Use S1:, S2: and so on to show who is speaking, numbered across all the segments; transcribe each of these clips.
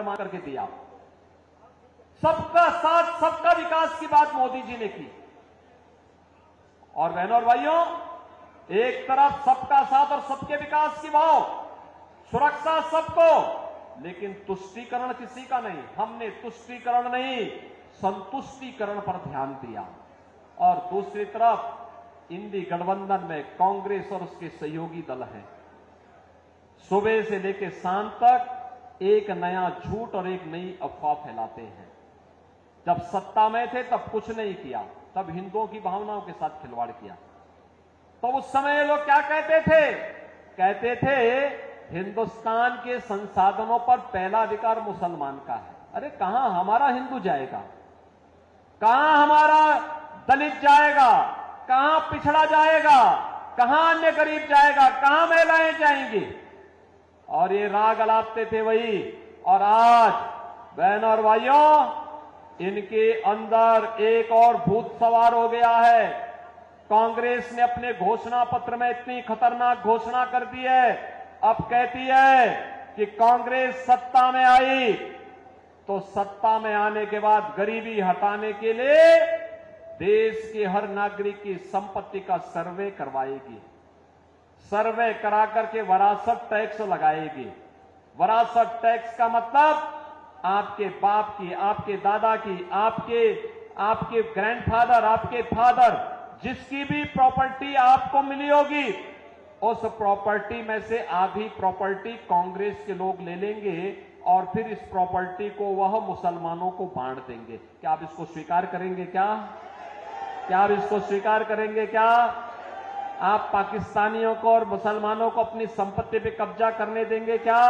S1: करके दिया। सबका साथ सबका विकास की बात मोदी जी ने की। और बहनों और भाइयों, एक तरफ सबका साथ और सबके विकास की भाव, सुरक्षा सबको, लेकिन तुष्टीकरण किसी का नहीं। हमने तुष्टीकरण नहीं, संतुष्टीकरण पर ध्यान दिया। और दूसरी तरफ इंडी गठबंधन में कांग्रेस और उसके सहयोगी दल हैं। सुबह से लेकर शाम तक एक नया झूठ और एक नई अफवाह फैलाते हैं। जब सत्ता में थे तब कुछ नहीं किया, तब हिंदुओं की भावनाओं के साथ खिलवाड़ किया। तो उस समय लोग क्या कहते थे? कहते थे हिंदुस्तान के संसाधनों पर पहला अधिकार मुसलमान का है। अरे कहां हमारा हिंदू जाएगा, कहां हमारा दलित जाएगा, कहां पिछड़ा जाएगा, कहां अन्य गरीब जाएगा, कहां महिलाएं जाएंगी? और ये राग अलापते थे वही। और आज बहनों और भाइयों, इनके अंदर एक और भूत सवार हो गया है। कांग्रेस ने अपने घोषणा पत्र में इतनी खतरनाक घोषणा कर दी है। अब कहती है कि कांग्रेस सत्ता में आई तो सत्ता में आने के बाद गरीबी हटाने के लिए देश के हर नागरिक की संपत्ति का सर्वे करवाएगी। सर्वे करा करके विरासत टैक्स लगाएगी। विरासत टैक्स का मतलब आपके बाप की, आपके दादा की, आपके ग्रैंडफादर, आपके फादर, जिसकी भी प्रॉपर्टी आपको मिली होगी, उस प्रॉपर्टी में से आधी प्रॉपर्टी कांग्रेस के लोग ले लेंगे और फिर इस प्रॉपर्टी को वह मुसलमानों को बांट देंगे। क्या आप इसको स्वीकार करेंगे? क्या आप इसको स्वीकार करेंगे? क्या आप पाकिस्तानियों को और मुसलमानों को अपनी संपत्ति पे कब्जा करने देंगे? क्या?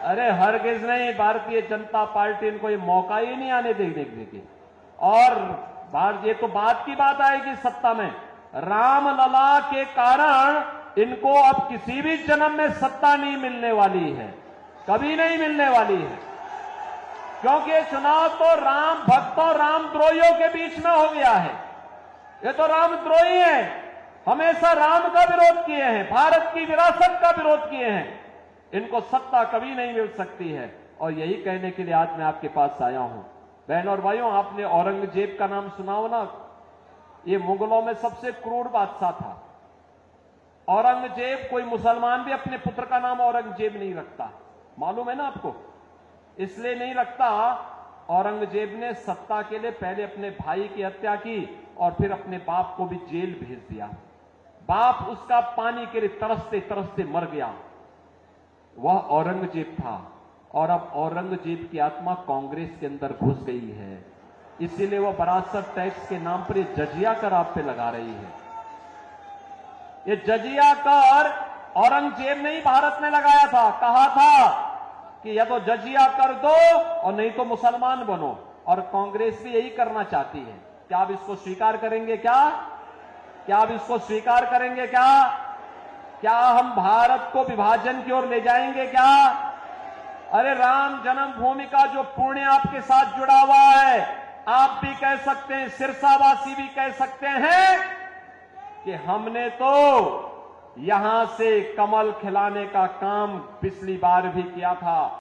S1: अरे हरगिज नहीं। भारतीय जनता पार्टी इनको ये मौका ही नहीं आने देगी। और ये तो बात की बात आएगी सत्ता में। रामलला के कारण इनको अब किसी भी जन्म में सत्ता नहीं मिलने वाली है, कभी नहीं मिलने वाली है। क्योंकि ये चुनाव तो राम भक्तों, रामद्रोहियों के बीच में हो गया है। ये तो रामद्रोही है, हमेशा राम का विरोध किए हैं, भारत की विरासत का विरोध किए हैं। इनको सत्ता कभी नहीं मिल सकती है। और यही कहने के लिए आज मैं आपके पास आया हूं। बहनों और भाइयों, आपने औरंगजेब का नाम सुना हो ना? ये मुगलों में सबसे क्रूर बादशाह था। औरंगजेब, कोई मुसलमान भी अपने पुत्र का नाम औरंगजेब नहीं रखता, मालूम है ना आपको? इसलिए नहीं रखता, औरंगजेब ने सत्ता के लिए पहले अपने भाई की हत्या की और फिर अपने बाप को भी जेल भेज दिया। बाप उसका पानी के लिए तरसते तरसते मर गया। वह औरंगजेब था। और अब औरंगजेब की आत्मा कांग्रेस के अंदर घुस गई है। इसीलिए वह विरासत टैक्स के नाम पर जजिया कर आप पे लगा रही है। ये जजिया कर औरंगजेब ने ही भारत में लगाया था। कहा था कि या तो जजिया कर दो और नहीं तो मुसलमान बनो। और कांग्रेस भी यही करना चाहती है। क्या आप इसको स्वीकार करेंगे? क्या आप इसको स्वीकार करेंगे? क्या हम भारत को विभाजन की ओर ले जाएंगे? क्या? अरे राम जन्मभूमि का जो पुण्य आपके साथ जुड़ा हुआ है, आप भी कह सकते हैं, सिरसावासी भी कह सकते हैं कि हमने तो यहां से कमल खिलाने का काम पिछली बार भी किया था।